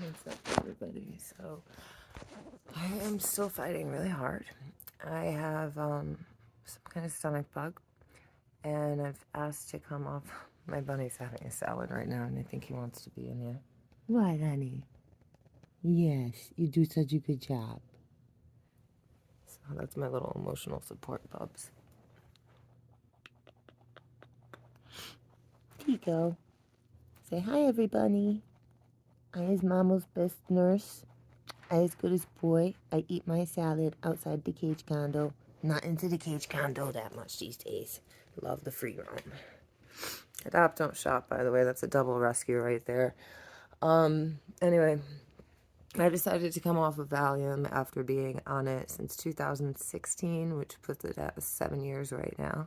What's up, everybody? So, I am still fighting really hard. I have some kind of stomach bug, and I've asked to come off. My bunny's having a salad right now, and I think he wants to be in here. What, honey? Yes, you do such a good job. So, that's my little emotional support bubs. Tico, say hi, everybody. I is Mama's best nurse. I as good as boy. I eat my salad outside the cage condo. Not into the cage condo that much these days. Love the free roam. Adopt, don't shop, by the way. That's a double rescue right there. Anyway, I decided to come off of Valium after being on it since 2016, which puts it at 7 years right now.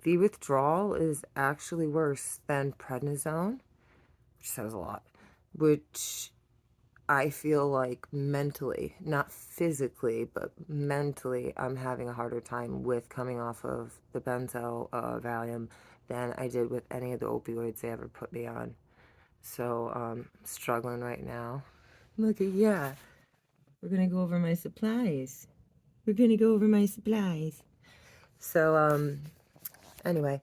The withdrawal is actually worse than prednisone, which says a lot, which I feel like mentally, not physically, but mentally, I'm having a harder time with coming off of the benzo Valium than I did with any of the opioids they ever put me on. So, struggling right now. Look at, yeah, we're gonna go over my supplies. We're gonna go over my supplies. So, anyway,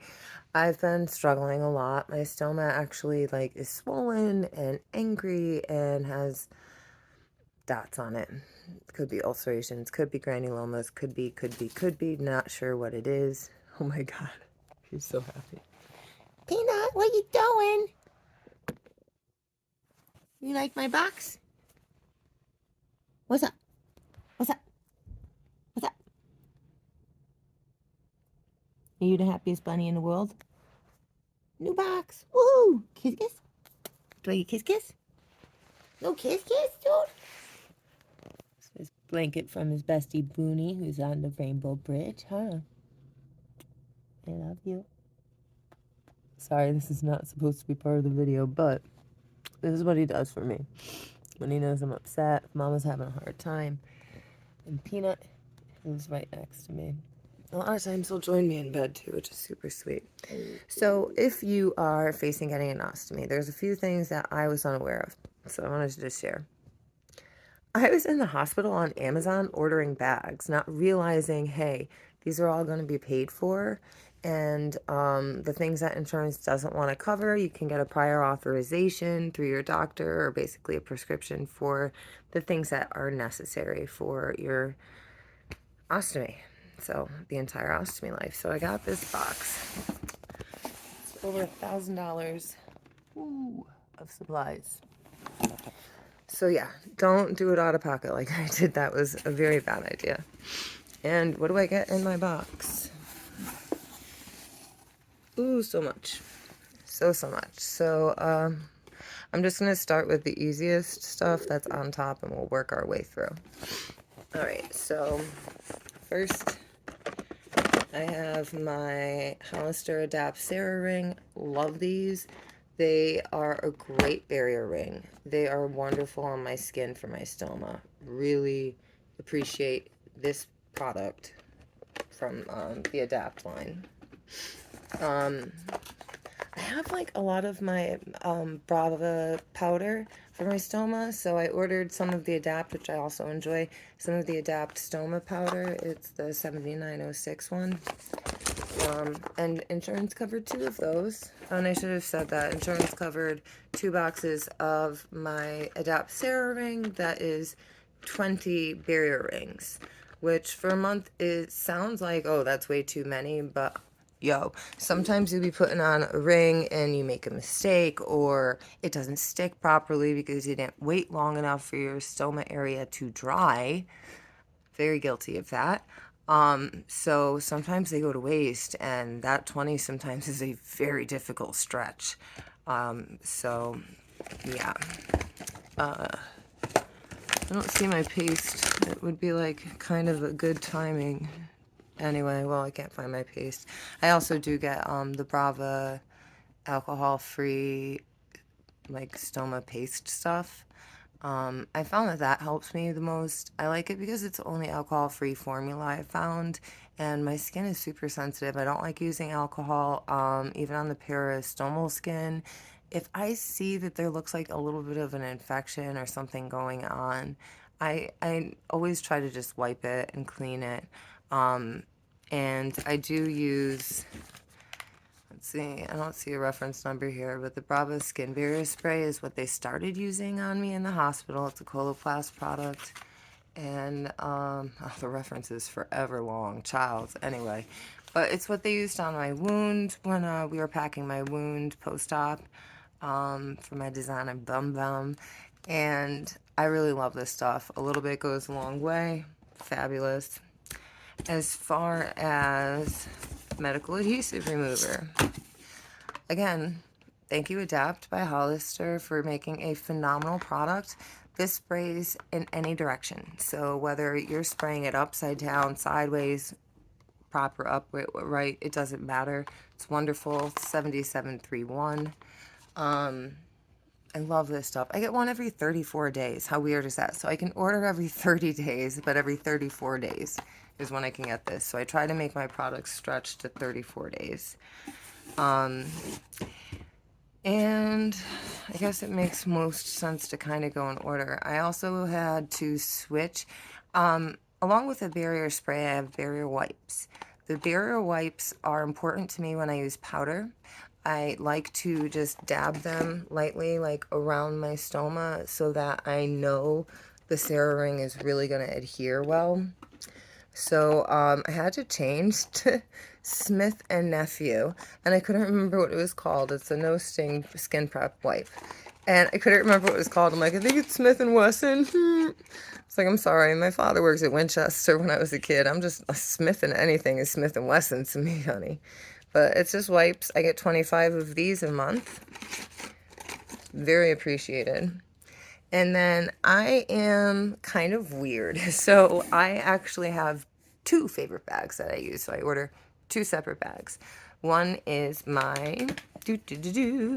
I've been struggling a lot. My stoma actually, like, is swollen and angry and has dots on it. Could be ulcerations, could be granulomas, could be, not sure what it is. Oh my god, she's so happy. Peanut, what you doing? You like my box? What's up? What's up? What's up? Are you the happiest bunny in the world? New box. Woohoo! Kiss kiss? Do I get kiss kiss? No kiss kiss, dude? This blanket from his bestie Booney, who's on the Rainbow Bridge, huh? I love you. Sorry, this is not supposed to be part of the video, but this is what he does for me. When he knows I'm upset, Mama's having a hard time, and Peanut is right next to me. A lot of times he'll join me in bed too, which is super sweet. So if you are facing getting an ostomy, there's a few things that I was unaware of, so I wanted to just share. I was in the hospital on Amazon ordering bags, not realizing, hey, these are all going to be paid for. And the things that insurance doesn't want to cover, you can get a prior authorization through your doctor or basically a prescription for the things that are necessary for your ostomy. So the entire ostomy life. So I got this box. It's over $1,000 of supplies. So yeah, don't do it out of pocket like I did. That was a very bad idea. And what do I get in my box? Ooh, so much. So much. So, I'm just going to start with the easiest stuff that's on top and we'll work our way through. Alright, so first I have my Hollister Adapt Sarah ring. Love these. They are a great barrier ring. They are wonderful on my skin for my stoma. Really appreciate this product from the Adapt line. I have like a lot of my Brava powder for my stoma, so I ordered some of the Adapt, which I also enjoy, some of the Adapt stoma powder. It's the 7906 one. And insurance covered 2 of those. And I should have said that. Insurance covered 2 boxes of my Adapt Sarah ring. That is 20 barrier rings, which for a month it sounds like, oh, that's way too many, but yo, sometimes you'll be putting on a ring and you make a mistake or it doesn't stick properly because you didn't wait long enough for your stoma area to dry. Very guilty of that. So sometimes they go to waste, and that 20 sometimes is a very difficult stretch. So yeah. I don't see my paste. It would be like kind of a good timing. Anyway, well, I can't find my paste. I also do get the Brava alcohol-free like stoma paste stuff. I found that that helps me the most. I like it because it's only alcohol-free formula I found, and my skin is super sensitive. I don't like using alcohol, even on the peristomal skin. if I see that there looks like a little bit of an infection or something going on, I always try to just wipe it and clean it. Um, and I do use, let's see, I don't see a reference number here, but the Brava Skin Barrier Spray is what they started using on me in the hospital. It's a Coloplast product. And oh, the reference is forever long, child. Anyway, but it's what they used on my wound when we were packing my wound post-op for my designer Bum Bum. And I really love this stuff. A little bit goes a long way. Fabulous. As far as medical adhesive remover, again, thank you Adapt by Hollister for making a phenomenal product. This sprays in any direction. So whether you're spraying it upside down, sideways, proper, upright, right, it doesn't matter. It's wonderful. 7731. I love this stuff. I get one every 34 days. How weird is that? So I can order every 30 days, but every 34 days is when I can get this. So I try to make my products stretch to 34 days. And I guess it makes most sense to kind of go in order. I also had to switch. Along with the barrier spray, I have barrier wipes. The barrier wipes are important to me when I use powder. I like to just dab them lightly, like around my stoma, so that I know the CeraRing is really going to adhere well. So I had to change to Smith and Nephew, and I couldn't remember what it was called. It's a no sting skin prep wipe, and I couldn't remember what it was called. I'm like, I think it's Smith and Wesson. It's like, I'm sorry, my father works at Winchester. When I was a kid, I'm just a Smith and anything is Smith and Wesson to me, honey. But it's just wipes. I get 25 of these a month. Very appreciated. And then I am kind of weird. So I actually have two favorite bags that I use. So I order two separate bags. One is my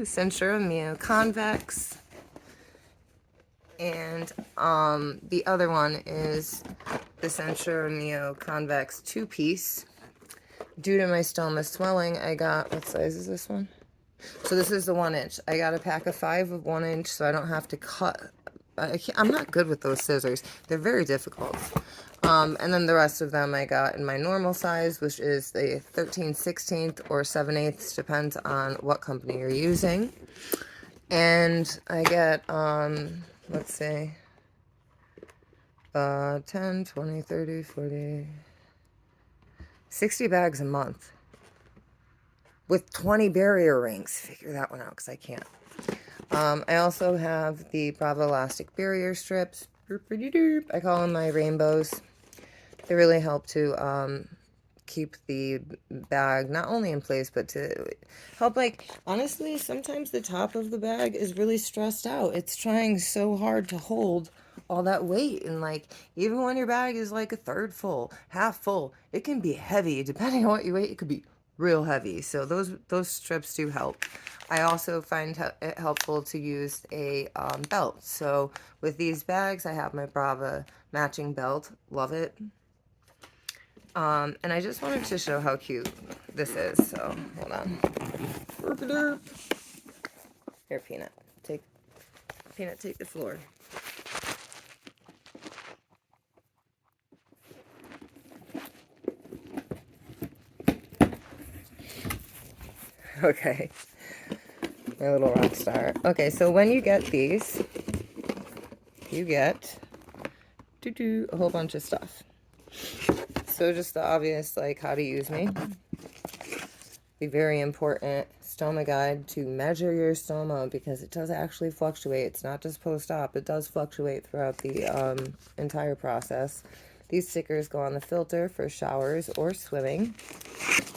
Sensual Mio Convex. And the other one is the Sensual Mio Convex 2-piece. Due to my stoma swelling, I got, what size is this one? So this is the 1 inch. I got a pack of 5 of 1 inch so I don't have to cut. I'm not good with those scissors. They're very difficult. And then the rest of them I got in my normal size, which is the 13/16 or 7/8, depends on what company you're using. And I get, let's see, 10, 20, 30, 40, 60 bags a month. With 20 barrier rings. Figure that one out because I can't. I also have the Brava elastic barrier strips. I call them my rainbows. They really help to keep the bag not only in place, but to help, like, honestly, sometimes the top of the bag is really stressed out. It's trying so hard to hold all that weight, and like, even when your bag is like a third full, half full, it can be heavy. Depending on what you weigh, it could be real heavy. So those strips do help. I also find it helpful to use a belt. So with these bags, I have my Brava matching belt. Love it. And I just wanted to show how cute this is. So hold on. Here, Peanut. Take the floor. Okay. My little rock star. Okay, so when you get these, you get a whole bunch of stuff. So just the obvious, like, how to use me. The very important stoma guide to measure your stoma, because it does actually fluctuate. It's not just post-op. It does fluctuate throughout the entire process. These stickers go on the filter for showers or swimming.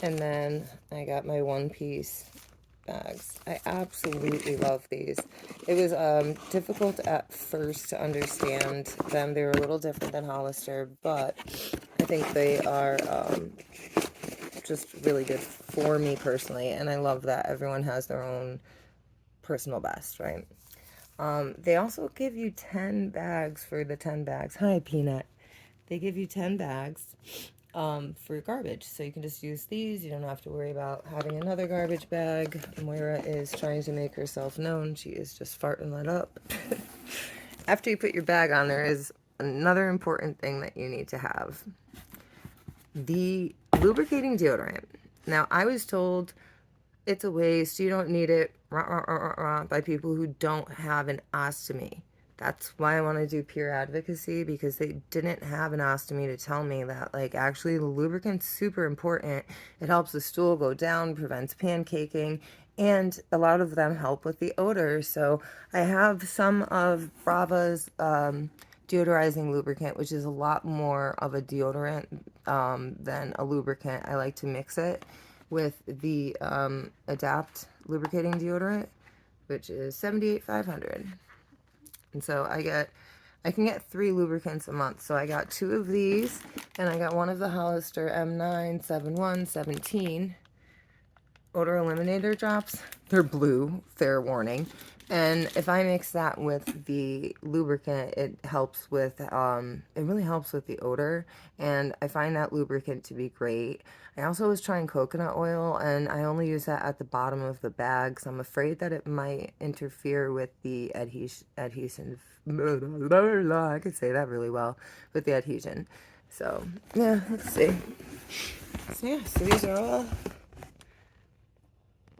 And then I got my 1-piece bags. I absolutely love these. It was difficult at first to understand them. They were a little different than Hollister, but I think they are just really good for me personally, and I love that everyone has their own personal best, right? They also give you 10 bags for the 10 bags. Hi, Peanut. They give you 10 bags. for garbage. So you can just use these. You don't have to worry about having another garbage bag. Moira is trying to make herself known. She is just farting that up. After you put your bag on, there is another important thing that you need to have. The lubricating deodorant. Now, I was told it's a waste, you don't need it, by people who don't have an ostomy. That's why I want to do peer advocacy, because they didn't have an ostomy to tell me that, like, actually the lubricant's super important. It helps the stool go down, prevents pancaking, and a lot of them help with the odor. So I have some of Brava's deodorizing lubricant, which is a lot more of a deodorant than a lubricant. I like to mix it with the Adapt lubricating deodorant, which is 78,500. And so I can get 3 lubricants a month. So I got 2 of these, and I got one of the Hollister M97117 odor eliminator drops. They're blue, fair warning. And if I mix that with the lubricant, it helps with, it really helps with the odor. And I find that lubricant to be great. I also was trying coconut oil, and I only use that at the bottom of the bag, so I'm afraid that it might interfere with the adhesion. I could say that really well, with the adhesion. So, yeah, let's see. So, yeah, so these are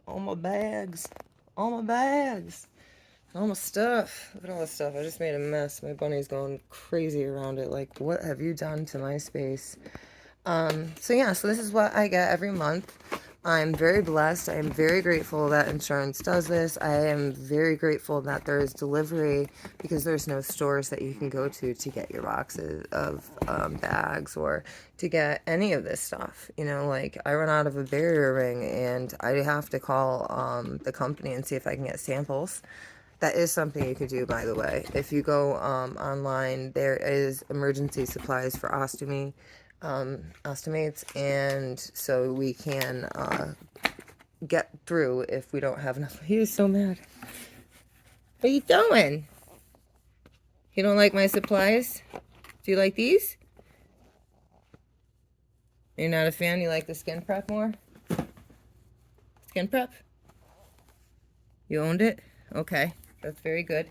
all my bags. All my bags. All my stuff. Look at all this stuff. I just made a mess. My bunny's going crazy around it. Like, what have you done to my space? So yeah, so this is what I get every month. I'm very blessed. I am very grateful that insurance does this. I am very grateful that there is delivery, because there's no stores that you can go to get your boxes of bags, or to get any of this stuff. You know, like, I run out of a barrier ring, and I have to call the company and see if I can get samples. That is something you could do, by the way. If you go online, there is emergency supplies for ostomy, ostomates, and so we can get through if we don't have enough. He is so mad. What are you doing? You don't like my supplies? Do you like these? You're not a fan? You like the skin prep more? Skin prep? You owned it? Okay, that's very good.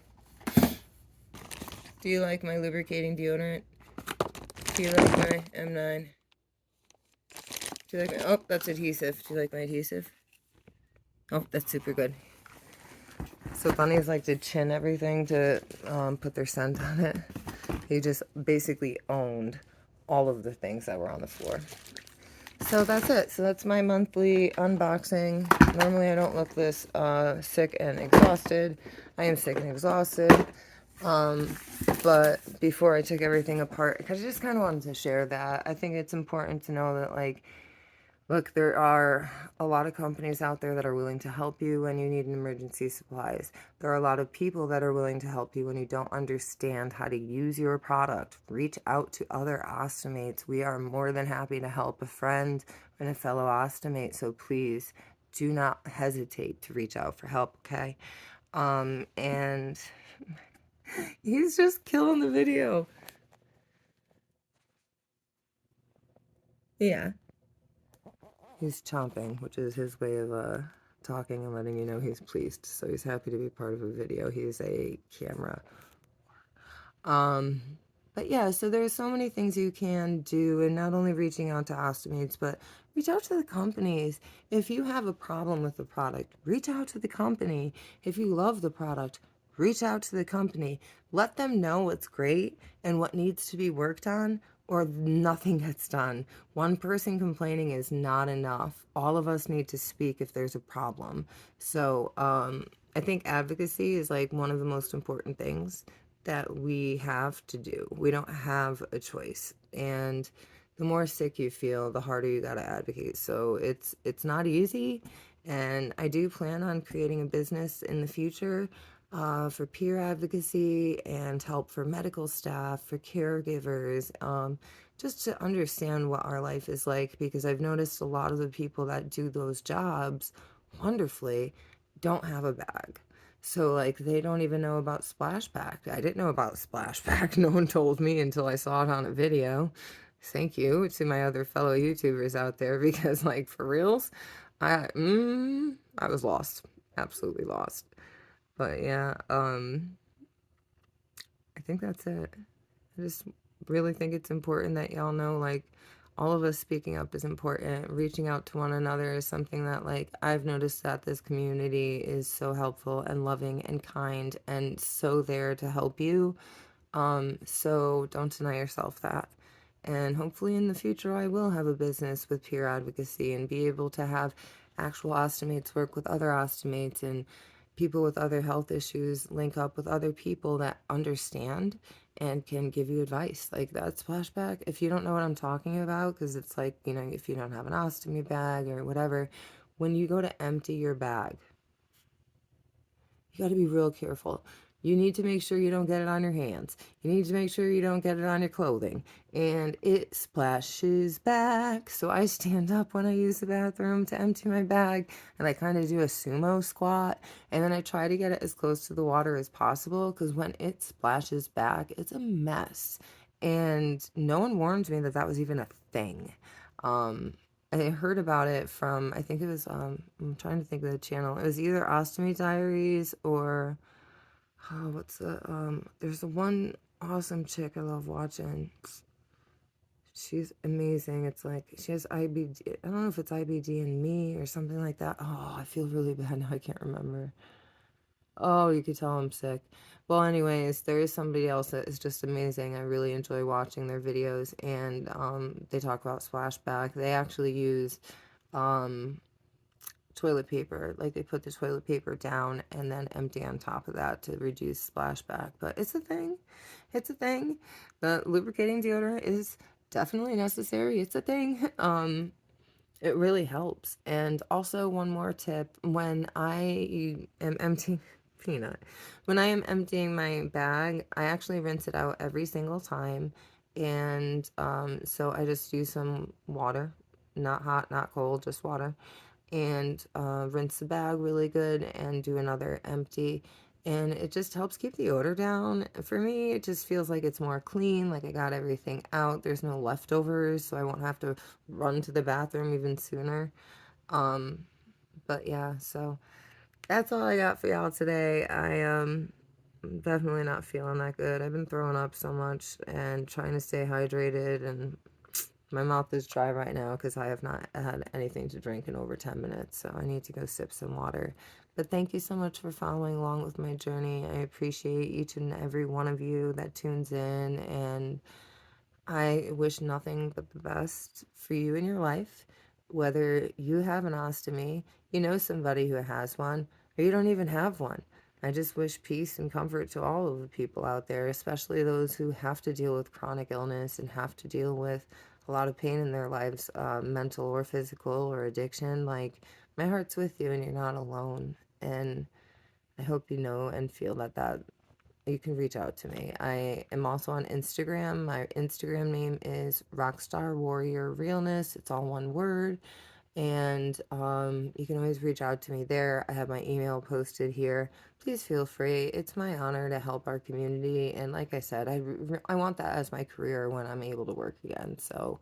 Do you like my lubricating deodorant? Do you like my M9? Do you like my, oh, that's adhesive. Do you like my adhesive? Oh, that's super good. So bunnies like to chin everything to put their scent on it. He just basically owned all of the things that were on the floor. So that's it. So that's my monthly unboxing. Normally I don't look this sick and exhausted. I am sick and exhausted. But before I took everything apart, because I just kind of wanted to share that. I think it's important to know that, like, look, there are a lot of companies out there that are willing to help you when you need emergency supplies. There are a lot of people that are willing to help you when you don't understand how to use your product. Reach out to other ostomates. We are more than happy to help a friend and a fellow ostomate. So please do not hesitate to reach out for help, okay? And he's just killing the video. Yeah. He's chomping, which is his way of talking and letting you know he's pleased. So he's happy to be part of a video. He's a camera. But yeah, so there's so many things you can do, and not only reaching out to ostomates, but reach out to the companies. If you have a problem with the product, reach out to the company. If you love the product, reach out to the company. Let them know what's great and what needs to be worked on, or nothing gets done. One person complaining is not enough. All of us need to speak if there's a problem. So I think advocacy is like one of the most important things that we have to do. We don't have a choice. And the more sick you feel, the harder you got to advocate. So it's not easy. And I do plan on creating a business in the future for peer advocacy and help for medical staff, for caregivers, just to understand what our life is like, because I've noticed a lot of the people that do those jobs wonderfully don't have a bag. So, like, they don't even know about Splashback. I didn't know about Splashback. No one told me until I saw it on a video. thank you to my other fellow YouTubers out there because, like, for reals, I was lost, absolutely lost. But yeah, I think that's it. I just really think it's important that y'all know, like, all of us speaking up is important. Reaching out to one another is something that, like, I've noticed that this community is so helpful and loving and kind and so there to help you. So don't deny yourself that. And hopefully in the future, I will have a business with peer advocacy and be able to have actual ostomates work with other ostomates and people with other health issues link up with other people that understand and can give you advice. Like that splashback, if you don't know what I'm talking about, because it's like, you know, if you don't have an ostomy bag or whatever, when you go to empty your bag, you got to be real careful. You need to make sure you don't get it on your hands. You need to make sure you don't get it on your clothing. And it splashes back. So I stand up when I use the bathroom to empty my bag and I kind of do a sumo squat. And then I try to get it as close to the water as possible because when it splashes back, it's a mess. And no one warned me that that was even a thing. Um, I heard about it from, I think it was, I'm trying to think of the channel. It was either Ostomy Diaries or, oh, what's the, there's the one awesome chick I love watching. She's amazing. It's like, she has IBD. I don't know if it's IBD in me or something like that. Oh, I feel really bad now. I can't remember. Oh, you could tell I'm sick. Well, anyways, there is somebody else that is just amazing. I really enjoy watching their videos, and they talk about splashback. They actually use um, toilet paper. Like they put the toilet paper down and then empty on top of that to reduce splashback. But it's a thing. It's a thing. The lubricating deodorant is definitely necessary. It's a thing. It really helps. And also one more tip, when I am emptying peanut, when I am emptying my bag, I actually rinse it out every single time. And so I just use some water, not hot, not cold, just water, and rinse the bag really good and do another empty. And it just helps keep the odor down. For me, it just feels like it's more clean, like I got everything out. There's no leftovers, so I won't have to run to the bathroom even sooner. Um, but yeah, so that's all I got for y'all today. I'm definitely not feeling that good. I've been throwing up so much and trying to stay hydrated, and my mouth is dry right now because I have not had anything to drink in over 10 minutes, so I need to go sip some water. But thank you so much for following along with my journey. I appreciate each and every one of you that tunes in, and I wish nothing but the best for you in your life. Whether you have an ostomy, you know somebody who has one, or you don't even have one. I just wish peace and comfort to all of the people out there, especially those who have to deal with chronic illness and have to deal with a lot of pain in their lives, mental or physical or addiction. Like, my heart's with you and you're not alone. And I hope you know and feel that you can reach out to me. I am also on Instagram. My Instagram name is Rockstar Warrior Realness. It's all one word. And you can always reach out to me there. I have my email posted here. Please feel free. It's my honor to help our community. And like I said, I want that as my career when I'm able to work again. So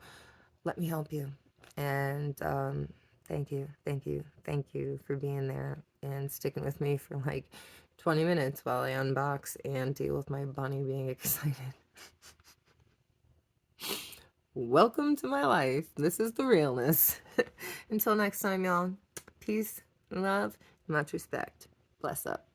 let me help you. And thank you, thank you, thank you for being there and sticking with me for like 20 minutes while I unbox and deal with my bunny being excited. Welcome to my life. This is the realness. Until next time, y'all. Peace, love, much respect. Bless up.